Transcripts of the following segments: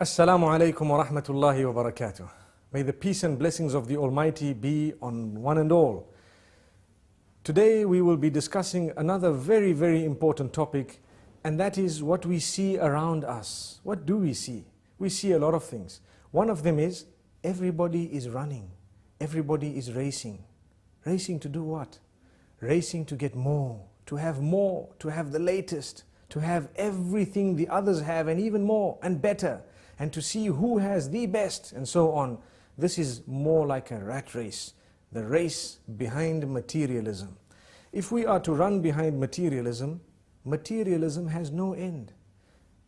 Assalamu alaikum wa rahmatullahi wa barakatuh. May the peace and blessings of the Almighty be on one and all. Today we will be discussing another very, very important topic, and that is what we see around us. What do we see? We see a lot of things. One of them is everybody is running. Everybody is racing. Racing to do what? Racing to get more, to have the latest, to have everything the others have and even more and better, and to see who has the best and so on. This is more like a rat race, the race behind materialism. If we are to run behind materialism, materialism has no end.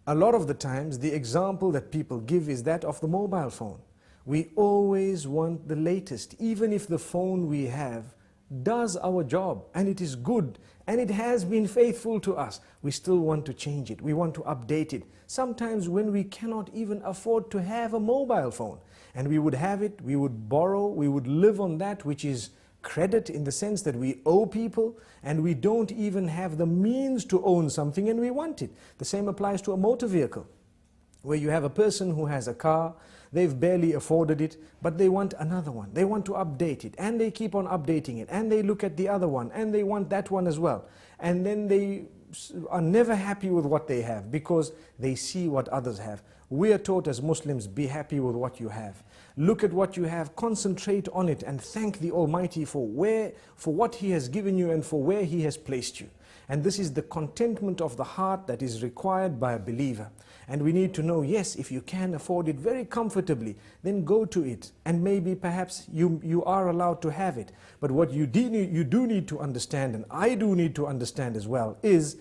A lot of the times the example that people give is that of the mobile phone. We always want the latest, even if the phone we have does our job and it is good and it has been faithful to us, we still want to change it, we want to update it. Sometimes when we cannot even afford to have a mobile phone and we would have it, we would borrow, we would live on that which is credit, in the sense that we owe people and we don't even have the means to own something and we want it. The same applies to a motor vehicle, where you have a person who has a car, they've barely afforded it, but they want another one. They want to update it, and they keep on updating it, and they look at the other one, and they want that one as well. And then they are never happy with what they have, because they see what others have. We are taught as Muslims, be happy with what you have. Look at what you have, concentrate on it, and thank the Almighty for what He has given you and for where He has placed you. And this is the contentment of the heart that is required by a believer. And we need to know, yes, if you can afford it very comfortably, then go to it. And maybe perhaps you are allowed to have it. But what you do need to understand, and I do need to understand as well, is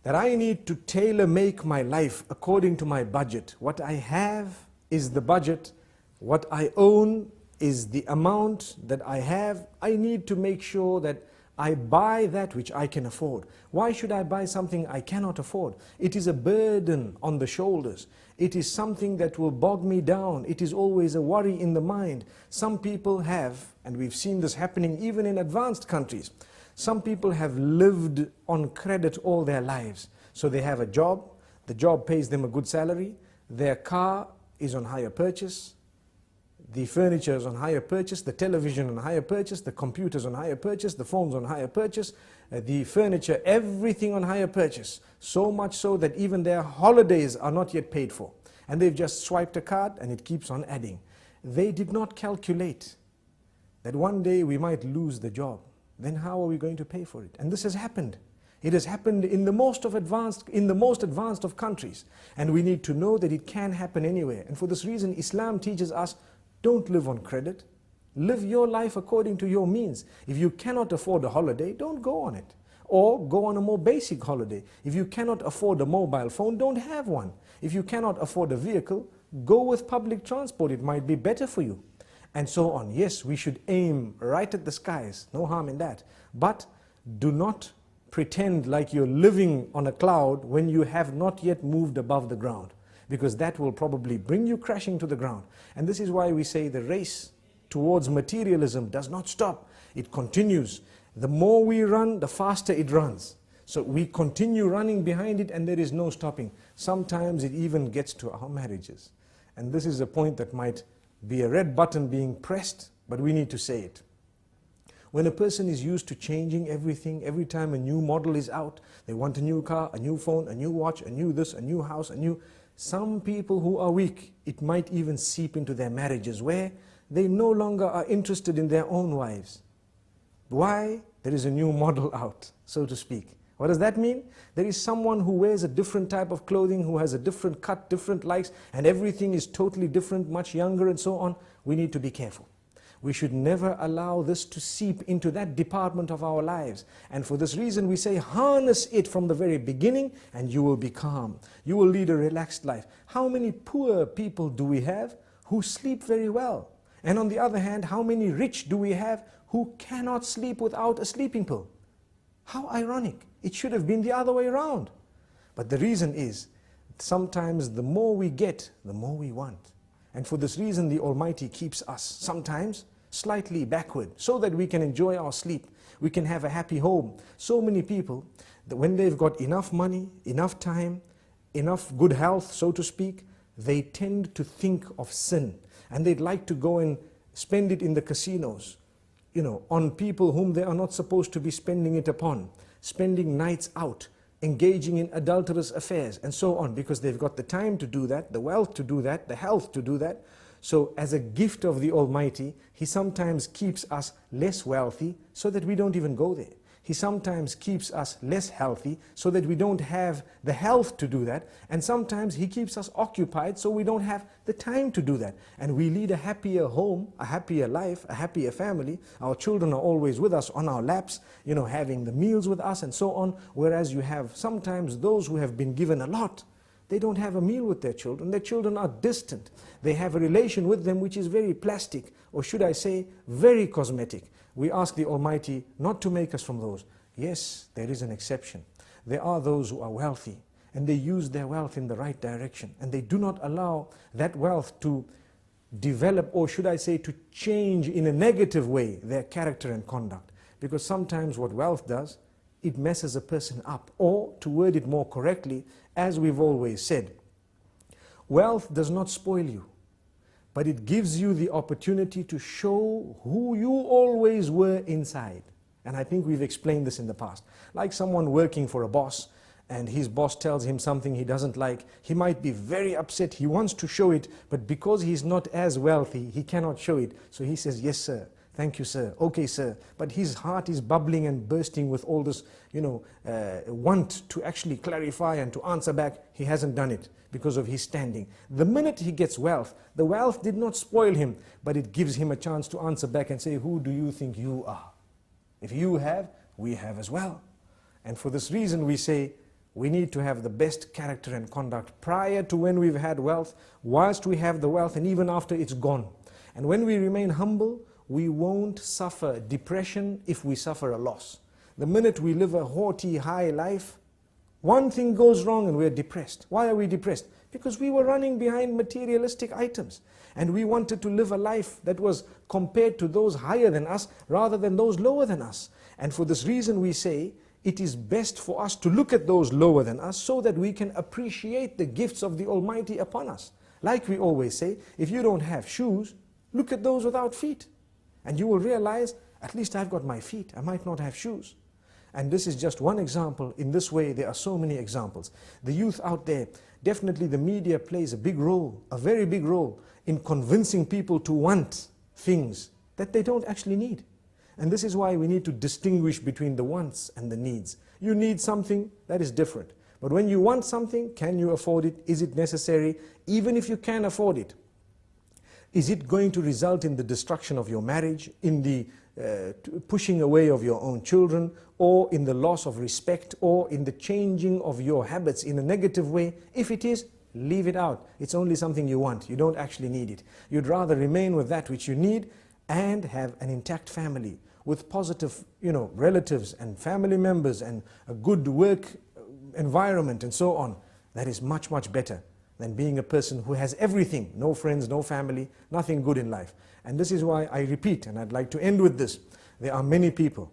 that I need to tailor-make my life according to my budget. What I have is the budget. What I own is the amount that I have. I need to make sure that I buy that which I can afford. Why should I buy something I cannot afford? It is a burden on the shoulders. It is something that will bog me down. It is always a worry in the mind. Some people have, and we've seen this happening even in advanced countries, some people have lived on credit all their lives. So they have a job, the job pays them a good salary, their car is on hire purchase, the furniture is on hire purchase, the television on hire purchase, the computers on hire purchase, the phones on hire purchase, the furniture, everything on hire purchase. So much so that even their holidays are not yet paid for. And they've just swiped a card and it keeps on adding. They did not calculate that one day we might lose the job. Then how are we going to pay for it? And this has happened. It has happened in the most advanced of countries. And we need to know that it can happen anywhere. And for this reason, Islam teaches us, don't live on credit. Live your life according to your means. If you cannot afford a holiday, don't go on it. Or go on a more basic holiday. If you cannot afford a mobile phone, don't have one. If you cannot afford a vehicle, go with public transport. It might be better for you. And so on. Yes, we should aim right at the skies. No harm in that. But do not pretend like you're living on a cloud when you have not yet moved above the ground, because that will probably bring you crashing to the ground. And this is why we say the race towards materialism does not stop. It continues. The more we run, the faster it runs. So we continue running behind it and there is no stopping. Sometimes it even gets to our marriages. And this is a point that might be a red button being pressed, but we need to say it. When a person is used to changing everything, every time a new model is out, they want a new car, a new phone, a new watch, a new this, a new house, some people who are weak, it might even seep into their marriages, where they no longer are interested in their own wives. Why? There is a new model out, so to speak. What does that mean? There is someone who wears a different type of clothing, who has a different cut, different likes, and everything is totally different, much younger and so on. We need to be careful. We should never allow this to seep into that department of our lives. And for this reason we say, harness it from the very beginning and you will be calm. You will lead a relaxed life. How many poor people do we have who sleep very well? And on the other hand, how many rich do we have who cannot sleep without a sleeping pill? How ironic. It should have been the other way around. But the reason is, sometimes the more we get, the more we want. And for this reason, the Almighty keeps us sometimes slightly backward, so that we can enjoy our sleep, we can have a happy home. So many people, that when they've got enough money, enough time, enough good health, so to speak, they tend to think of sin, and they'd like to go and spend it in the casinos, on people whom they are not supposed to be spending it upon, spending nights out, engaging in adulterous affairs, and so on, because they've got the time to do that, the wealth to do that, the health to do that. So as a gift of the Almighty, He sometimes keeps us less wealthy so that we don't even go there. He sometimes keeps us less healthy so that we don't have the health to do that. And sometimes He keeps us occupied so we don't have the time to do that. And we lead a happier home, a happier life, a happier family. Our children are always with us on our laps, having the meals with us and so on. Whereas you have sometimes those who have been given a lot, they don't have a meal with their children. Their children are distant. They have a relation with them which is very plastic, or should I say, very cosmetic. We ask the Almighty not to make us from those. Yes, there is an exception. There are those who are wealthy, and they use their wealth in the right direction, and they do not allow that wealth to develop, or should I say, to change in a negative way their character and conduct. Because sometimes what wealth does, it messes a person up. Or, to word it more correctly, as we've always said, wealth does not spoil you, but it gives you the opportunity to show who you always were inside. And I think we've explained this in the past. Like someone working for a boss, and his boss tells him something he doesn't like, he might be very upset, he wants to show it, but because he's not as wealthy, he cannot show it. So he says, yes sir, thank you sir, okay sir. But his heart is bubbling and bursting with all this, want to actually clarify and to answer back. He hasn't done it because of his standing. The minute he gets wealth, the wealth did not spoil him, but it gives him a chance to answer back and say, who do you think you are? If you have, we have as well. And for this reason we say, we need to have the best character and conduct prior to when we've had wealth, whilst we have the wealth, and even after it's gone. And when we remain humble, we won't suffer depression if we suffer a loss. The minute we live a haughty, high life, one thing goes wrong and we're depressed. Why are we depressed? Because we were running behind materialistic items. And we wanted to live a life that was compared to those higher than us, rather than those lower than us. And for this reason we say, it is best for us to look at those lower than us so that we can appreciate the gifts of the Almighty upon us. Like we always say, if you don't have shoes, look at those without feet. And you will realize, at least I've got my feet, I might not have shoes. And this is just one example. In this way, there are so many examples. The youth out there, definitely the media plays a big role, a very big role, in convincing people to want things that they don't actually need. And this is why we need to distinguish between the wants and the needs. You need something, that is different. But when you want something, can you afford it? Is it necessary? Even if you can afford it, is it going to result in the destruction of your marriage, in the pushing away of your own children, or in the loss of respect, or in the changing of your habits in a negative way? If it is, leave it out. It's only something you want. You don't actually need it. You'd rather remain with that which you need and have an intact family with positive, relatives and family members and a good work environment and so on. That is much, much better than being a person who has everything, no friends, no family, nothing good in life. And this is why I repeat, and I'd like to end with this, there are many people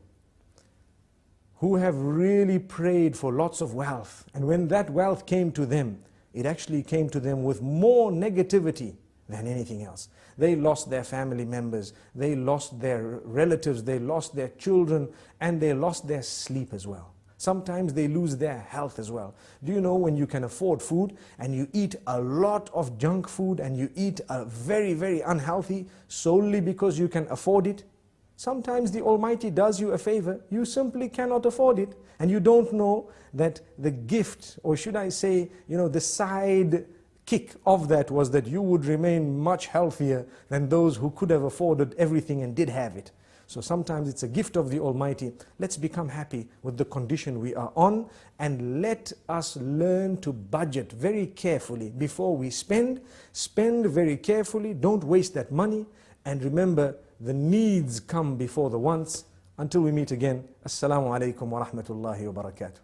who have really prayed for lots of wealth, and when that wealth came to them, it actually came to them with more negativity than anything else. They lost their family members, they lost their relatives, they lost their children, and they lost their sleep as well. Sometimes they lose their health as well. Do you know when you can afford food and you eat a lot of junk food and you eat a very, very unhealthy solely because you can afford it? Sometimes the Almighty does you a favor, you simply cannot afford it, and you don't know that the gift, or should I say, the side kick of that was that you would remain much healthier than those who could have afforded everything and did have it. So sometimes it's a gift of the Almighty. Let's become happy with the condition we are on, and let us learn to budget very carefully before we spend. Spend very carefully, don't waste that money, and remember, the needs come before the wants. Until we meet again, Assalamu alaikum wa rahmatullahi wa barakatuh.